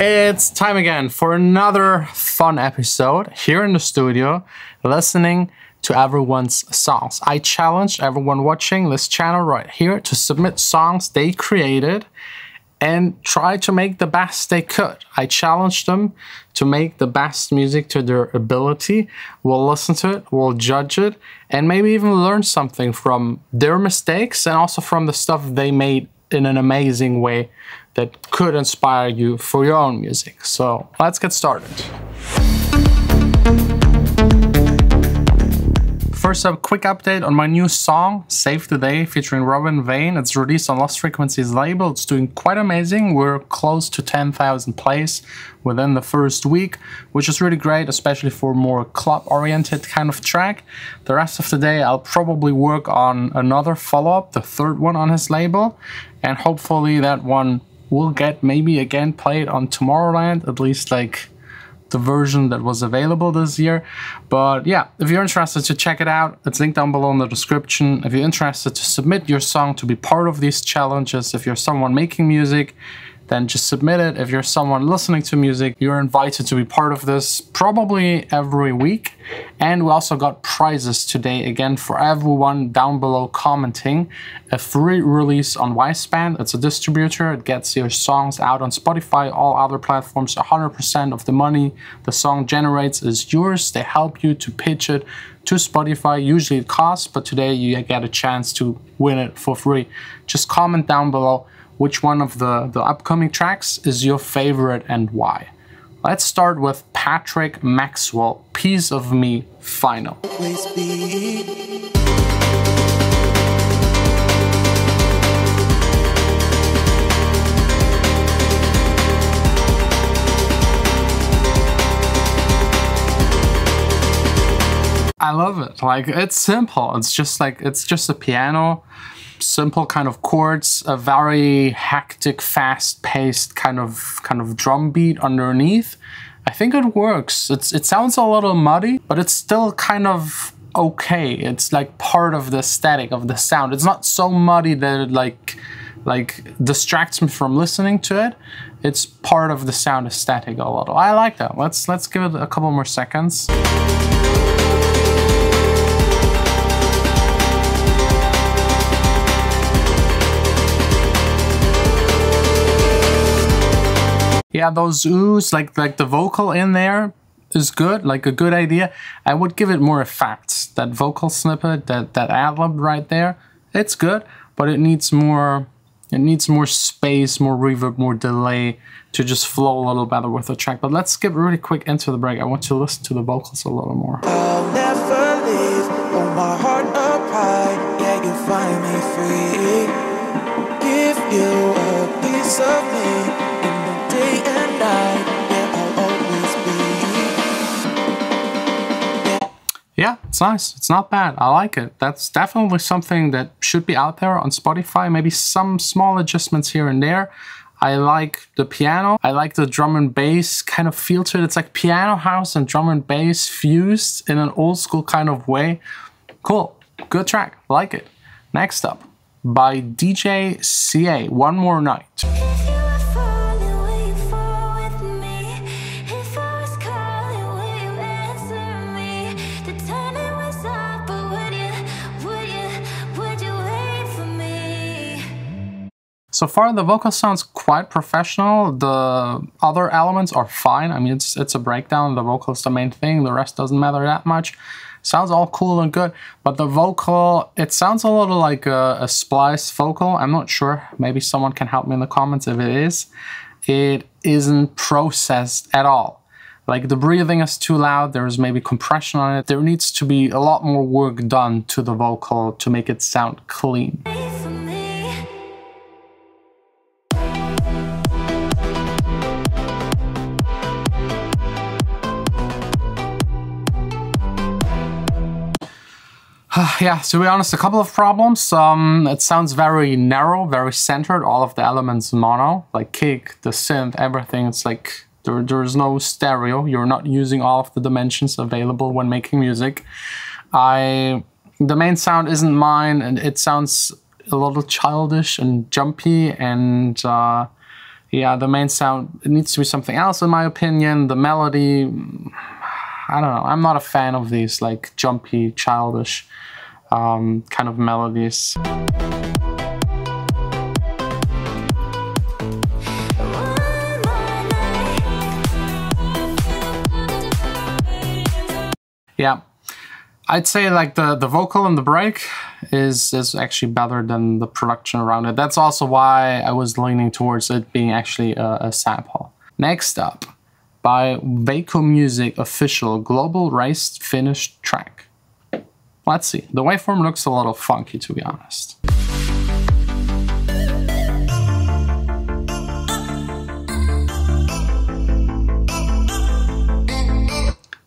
It's time again for another fun episode here in the studio, listening to everyone's songs. I challenge everyone watching this channel right here to submit songs they created and try to make the best they could. I challenge them to make the best music to their ability. We'll listen to it, we'll judge it, and maybe even learn something from their mistakes and also from the stuff they made in an amazing way that could inspire you for your own music. So let's get started. First up, quick update on my new song, Save the Day, featuring Robin Vane. It's released on Lost Frequencies label. It's doing quite amazing. We're close to 10,000 plays within the first week, which is really great, especially for a more club-oriented kind of track. The rest of the day, I'll probably work on another follow-up, the third one on his label, and hopefully that one will get maybe again played on Tomorrowland, at least like the version that was available this year. But yeah, if you're interested to check it out, it's linked down below in the description. If you're interested to submit your song to be part of these challenges, if you're someone making music, then just submit it. If you're someone listening to music, you're invited to be part of this probably every week. And we also got prizes today again for everyone down below commenting. A free release on Wiseband. It's a distributor. It gets your songs out on Spotify, all other platforms. 100% of the money the song generates is yours. They help you to pitch it to Spotify. Usually it costs, but today you get a chance to win it for free. Just comment down below which one of the upcoming tracks is your favorite and why. Let's start with Patrick Maxwell, Piece of Me, Final. I love it. Like, it's simple. It's just a piano. Simple kind of chords, a very hectic, fast-paced kind of drum beat underneath. I think it works. It sounds a little muddy, but it's still kind of okay. It's like part of the aesthetic of the sound. It's not so muddy that it like distracts me from listening to it. It's part of the sound aesthetic a little. I like that. Let's give it a couple more seconds. Yeah, those oohs, like the vocal in there is good, like a good idea. I would give it more effects. That vocal snippet, that ad-lib right there, it's good, but it needs more space, more reverb, more delay to just flow a little better with the track. But let's skip really quick into the break. I want to listen to the vocals a little more. I'll never leave, hold my heart upright, yeah, you find me free. Give you a piece of me. Day and night, yeah, I'll always be. Yeah, it's nice. It's not bad. I like it. That's definitely something that should be out there on Spotify. Maybe some small adjustments here and there. I like the piano. I like the drum and bass kind of feel to it. It's like piano house and drum and bass fused in an old school kind of way. Cool. Good track. Like it. Next up, by DJ CA, One More Night. So far, the vocal sounds quite professional. The other elements are fine. I mean, it's a breakdown. The vocal is the main thing. The rest doesn't matter that much. Sounds all cool and good. But the vocal, it sounds a little like a splice vocal. I'm not sure. Maybe someone can help me in the comments if it is. It isn't processed at all. Like, the breathing is too loud. There's maybe compression on it. There needs to be a lot more work done to the vocal to make it sound clean. Yeah, to be honest, a couple of problems. It sounds very narrow, very centered, all of the elements mono, like kick, the synth, everything. It's like there's no stereo. You're not using all of the dimensions available when making music. The main sound isn't mine, and it sounds a little childish and jumpy, and Yeah, the main sound, it needs to be something else in my opinion. The melody, I don't know. I'm not a fan of these like jumpy, childish kind of melodies. Yeah, I'd say like the vocal in the break is actually better than the production around it. That's also why I was leaning towards it being actually a sample. Next up, by Baeko Music official global race finished track. Let's see. The waveform looks a little funky, to be honest.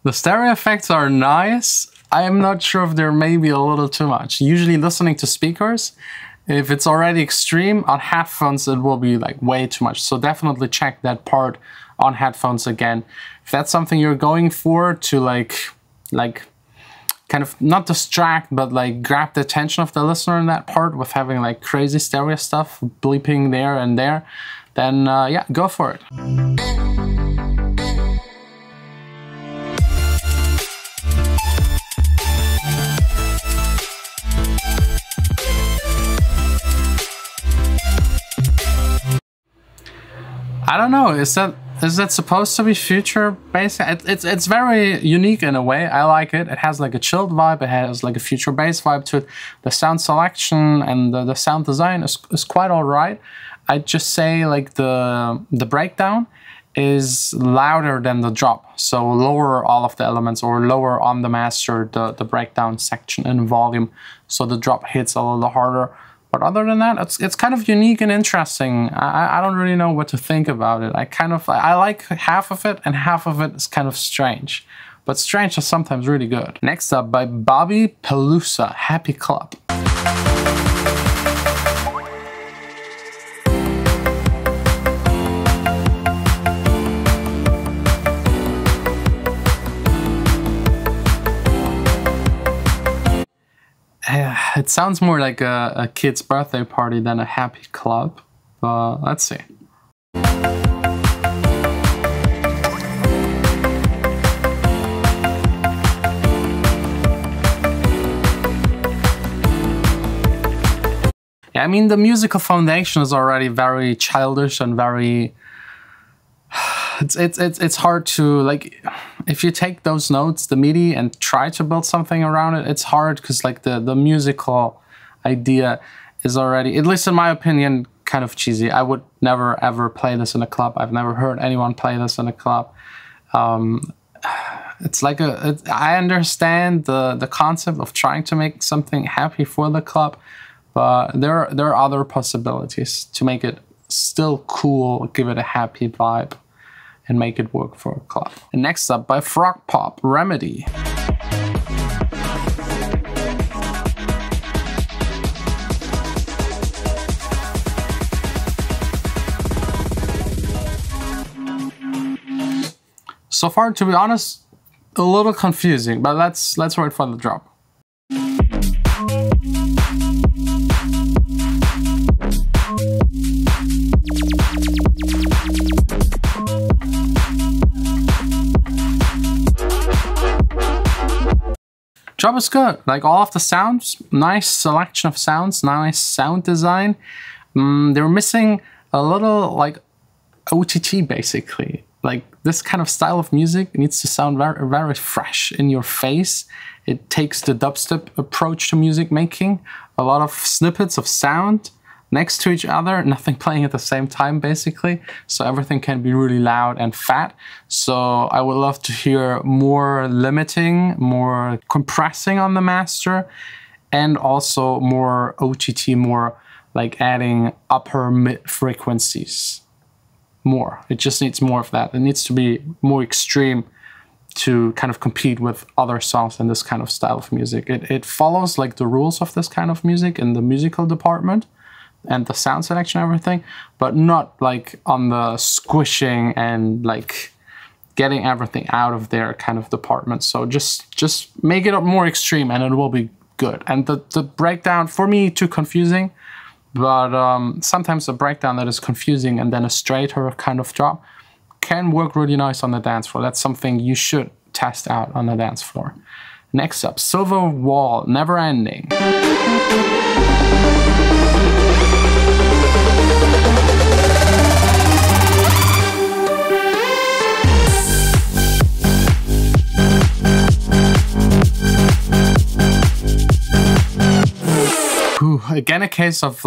The stereo effects are nice. I am not sure if they're maybe a little too much. Usually listening to speakers, if it's already extreme, on headphones it will be like way too much. So definitely check that part on headphones again. If that's something you're going for to like kind of not distract, but like grab the attention of the listener in that part with having like crazy stereo stuff bleeping there and there, then yeah, go for it. I don't know, is that supposed to be future bass? It's very unique in a way. I like it. It has like a chilled vibe, it has like a future bass vibe to it. The sound selection and the sound design is quite alright. I'd just say like the breakdown is louder than the drop. So lower all of the elements or lower on the master the breakdown section in volume. So the drop hits a little harder. But other than that, it's kind of unique and interesting. I don't really know what to think about it. I like half of it and half of it is kind of strange. But strange is sometimes really good. Next up, by Palusa, Happy Club. It sounds more like a kid's birthday party than a happy club, but let's see. Yeah, I mean, the musical foundation is already very childish and very... It's hard to, like, if you take those notes, the MIDI, and try to build something around it, it's hard because like the musical idea is already, at least in my opinion, kind of cheesy. I would never ever play this in a club. I've never heard anyone play this in a club. It's like I understand the concept of trying to make something happy for the club, but there are other possibilities to make it still cool, give it a happy vibe, and make it work for a club. And next up, by Frog Pop, Remedy. So far, to be honest, a little confusing, but let's wait for the drop. Drop is good. Like all of the sounds, nice selection of sounds, nice sound design. They're missing a little like OTT basically. Like this kind of style of music needs to sound very, very fresh in your face. It takes the dubstep approach to music making. A lot of snippets of sound next to each other, nothing playing at the same time basically. So everything can be really loud and fat. So I would love to hear more limiting, more compressing on the master, and also more OTT, more like adding upper mid frequencies. More. It just needs more of that. It needs to be more extreme to kind of compete with other songs in this kind of style of music. It follows like the rules of this kind of music in the musical department and the sound selection and everything, but not like on the squishing and like getting everything out of their kind of department. So just make it more extreme and it will be good. And the breakdown, for me, too confusing. but sometimes a breakdown that is confusing and then a straighter kind of drop can work really nice on the dance floor. That's something you should test out on the dance floor. Next up, Silver Wall, Never Ending. Again, a case of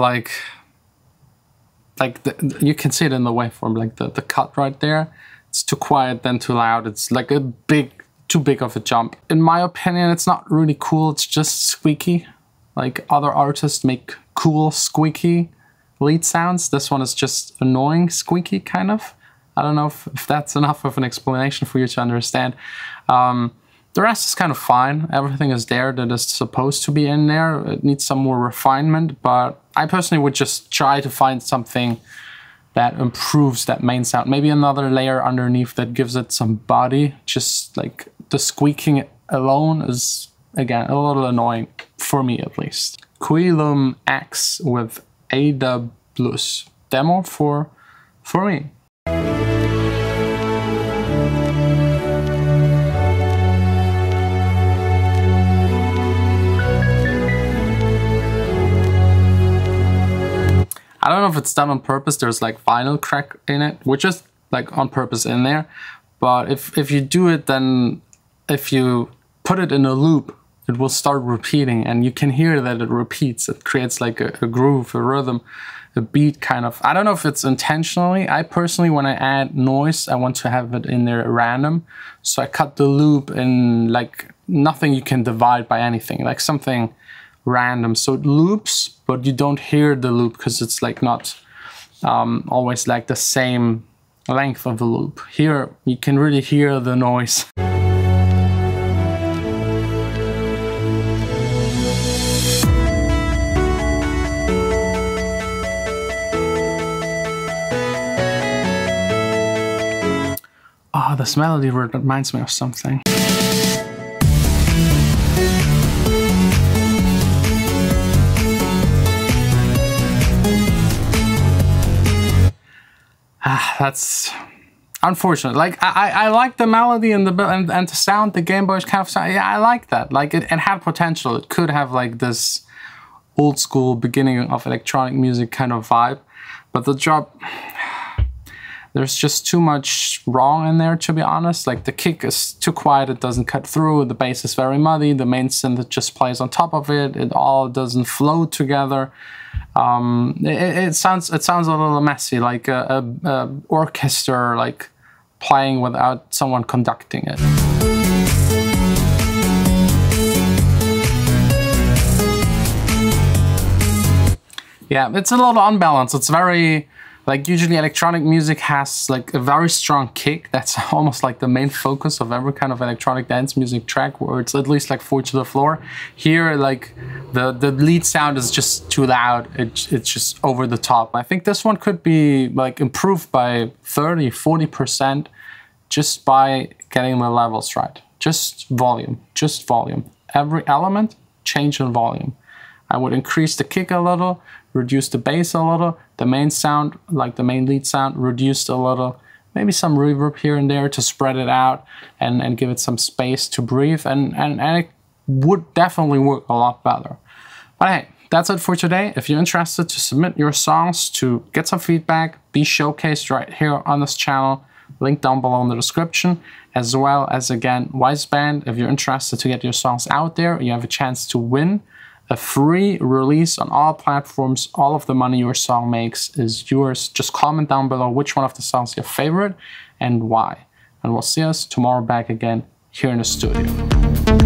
you can see it in the waveform, like the cut right there. It's too quiet, then too loud. It's like too big of a jump. In my opinion, it's not really cool. It's just squeaky. Like other artists make cool squeaky lead sounds. This one is just annoying squeaky kind of. I don't know if that's enough of an explanation for you to understand. The rest is kind of fine. Everything is there that is supposed to be in there. It needs some more refinement, but I personally would just try to find something that improves that main sound. Maybe another layer underneath that gives it some body. Just like the squeaking alone is, again, a little annoying, for me at least. Quilum X with Ada Blues. Demo for me. I don't know if it's done on purpose. There's like vinyl crack in it, which is like on purpose in there. But if you do it, then if you put it in a loop, it will start repeating, and you can hear that it repeats. It creates like a groove, a rhythm, a beat kind of. I don't know if it's intentionally. I personally, when I add noise, I want to have it in there random. So I cut the loop in like nothing you can divide by anything, like something random. So it loops, but you don't hear the loop because it's like not always like the same length of the loop. Here you can really hear the noise. Oh, this melody reminds me of something. That's unfortunate. Like I like the melody and the sound, the Game Boy's kind of sound. Yeah, I like that. Like it had potential. It could have like this old school beginning of electronic music kind of vibe, but the drop, there's just too much wrong in there, to be honest. Like the kick is too quiet, it doesn't cut through. The bass is very muddy. The main synth just plays on top of it. It all doesn't flow together. It sounds a little messy, like a orchestra like playing without someone conducting it. Yeah, it's a little unbalanced. It's very, like, usually electronic music has like a very strong kick. That's almost like the main focus of every kind of electronic dance music track, where it's at least like 4 to the floor. Here, like the lead sound is just too loud. It's just over the top. I think this one could be like improved by 30–40% just by getting the levels right. Just volume, just volume. Every element, change in volume. I would increase the kick a little, reduce the bass a little, the main sound, like the main lead sound, reduced a little, maybe some reverb here and there to spread it out and give it some space to breathe, and it would definitely work a lot better. But hey, that's it for today. If you're interested to submit your songs, to get some feedback, be showcased right here on this channel, link down below in the description, as well as, again, Wiseband. If you're interested to get your songs out there, you have a chance to win a free release on all platforms. All of the money your song makes is yours. Just comment down below which one of the songs is your favorite and why. And we'll see us tomorrow back again here in the studio.